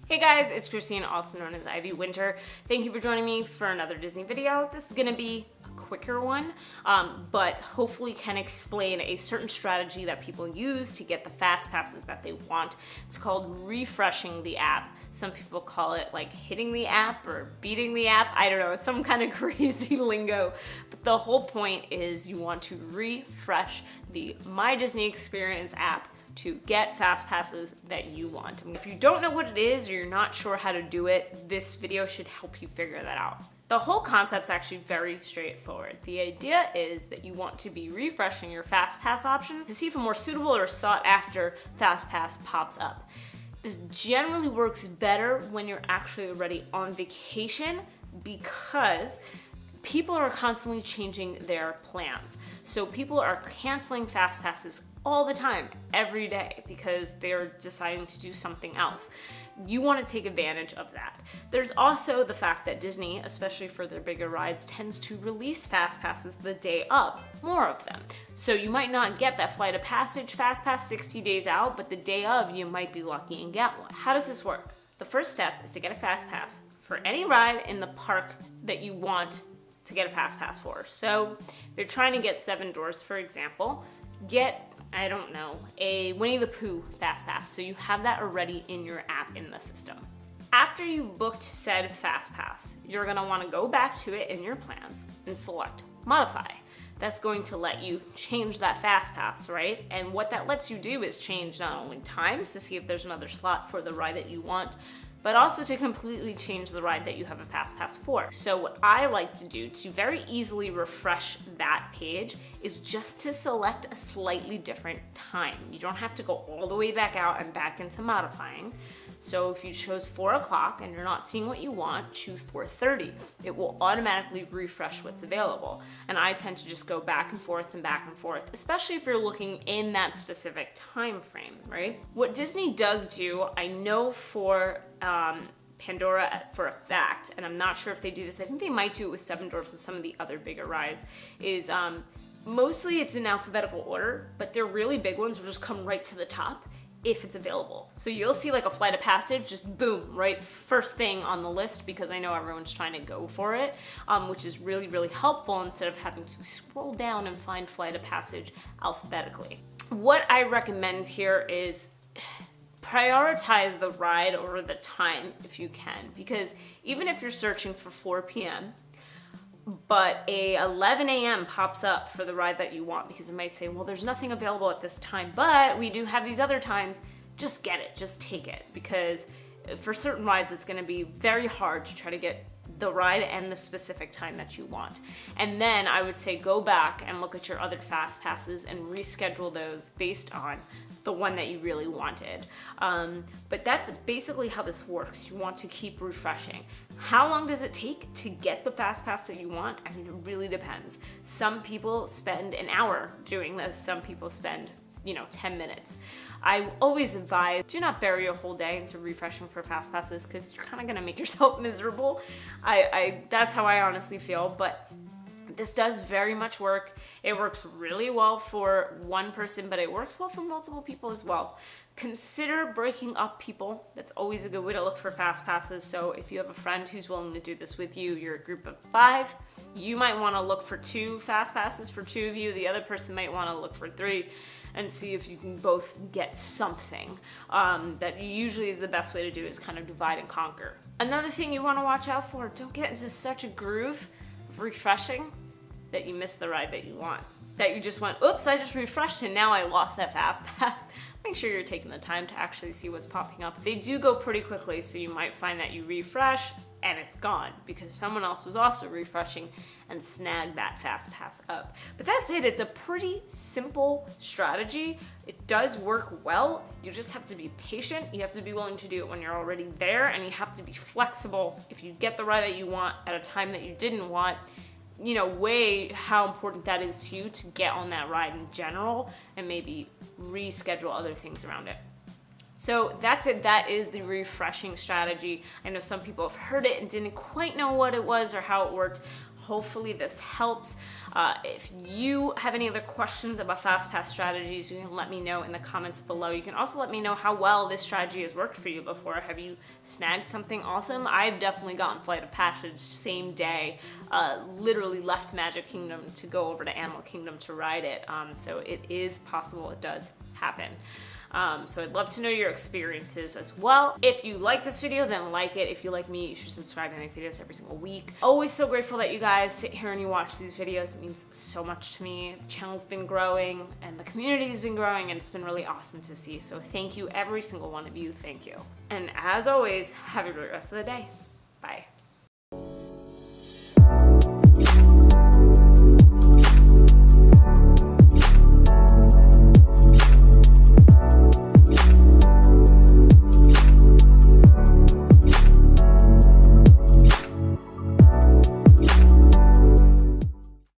Hey guys, it's Christine, also known as IvyWinter. Thank you for joining me for another Disney video. This is gonna be a quicker one, but hopefully can explain a certain strategy that people use to get the fast passes that they want. It's called refreshing the app. Some people call it like hitting the app or beating the app. I don't know, it's some kind of crazy lingo. But the whole point is you want to refresh the My Disney Experience app to get fast passes that you want. If you don't know what it is or you're not sure how to do it, this video should help you figure that out. The whole concept's actually very straightforward. The idea is that you want to be refreshing your fast pass options to see if a more suitable or sought after fast pass pops up. This generally works better when you're actually already on vacation because people are constantly changing their plans. So people are canceling fast passes all the time, every day, because they're deciding to do something else. You want to take advantage of that. There's also the fact that Disney, especially for their bigger rides, tends to release fast passes the day of, more of them. So you might not get that Flight of Passage fast pass 60 days out, but the day of you might be lucky and get one. How does this work? The first step is to get a fast pass for any ride in the park that you want to get a fast pass for. So if you're trying to get Seven Dwarfs, for example, get, I don't know, a Winnie the Pooh fast pass. So you have that already in your app in the system. After you've booked said fast pass, you're gonna wanna go back to it in your plans and select modify. That's going to let you change that fast pass, right? And what that lets you do is change not only times to see if there's another slot for the ride that you want, but also to completely change the ride that you have a fast pass for. So what I like to do to very easily refresh that page is just to select a slightly different time. You don't have to go all the way back out and back into modifying. So if you chose 4 o'clock and you're not seeing what you want, choose 4:30. It will automatically refresh what's available. And I tend to just go back and forth, especially if you're looking in that specific time frame, right? What Disney does do, I know for Pandora for a fact, and I'm not sure if they do this, I think they might do it with Seven Dwarfs and some of the other bigger rides, is mostly it's in alphabetical order, but their really big ones will just come right to the top if it's available. So you'll see like a Flight of Passage, just boom, right first thing on the list, because I know everyone's trying to go for it, which is really, really helpful instead of having to scroll down and find Flight of Passage alphabetically. What I recommend here is prioritize the ride over the time if you can, because even if you're searching for 4 p.m., but a 11 a.m. pops up for the ride that you want, because it might say, well, there's nothing available at this time, but we do have these other times, just get it, just take it, because for certain rides it's going to be very hard to try to get the ride and the specific time that you want. And then I would say go back and look at your other fast passes and reschedule those based on the one that you really wanted. But that's basically how this works. You want to keep refreshing. How long does it take to get the fast pass that you want? I mean, it really depends. Some people spend an hour doing this. Some people spend 10 minutes. I always advise, do not bury a whole day into refreshing for fast passes, because you're kind of gonna make yourself miserable. That's how I honestly feel, but this does very much work. It works really well for one person, but it works well for multiple people as well. Consider breaking up people. That's always a good way to look for fast passes. So if you have a friend who's willing to do this with you, you're a group of 5, you might want to look for 2 fast passes for 2 of you. The other person might want to look for 3 and see if you can both get something. That usually is the best way to do, is kind of divide and conquer. Another thing you want to watch out for, don't get into such a groove of refreshing that you miss the ride that you want. That you just went, oops, I just refreshed and now I lost that fast pass. Make sure you're taking the time to actually see what's popping up. They do go pretty quickly, so you might find that you refresh and it's gone because someone else was also refreshing and snagged that fast pass up. But that's it. It's a pretty simple strategy. It does work well. You just have to be patient. You have to be willing to do it when you're already there, and you have to be flexible. If you get the ride that you want at a time that you didn't want, weigh how important that is to you to get on that ride in general, and maybe reschedule other things around it. So that's it. That is the refreshing strategy. I know some people have heard it and didn't quite know what it was or how it worked. hopefully this helps. If you have any other questions about Fastpass strategies, you can let me know in the comments below. You can also let me know how well this strategy has worked for you before. Have you snagged something awesome? I've definitely gotten Flight of Passage same day, literally left Magic Kingdom to go over to Animal Kingdom to ride it. So it is possible, it does happen. So I'd love to know your experiences as well. If you like this video, then like it. If you like me, you should subscribe. I make videos every single week. Always so grateful that you guys sit here and you watch these videos. It means so much to me. The channel's been growing and the community's been growing, and it's been really awesome to see. So thank you, every single one of you. Thank you. And as always, have a great rest of the day. Bye.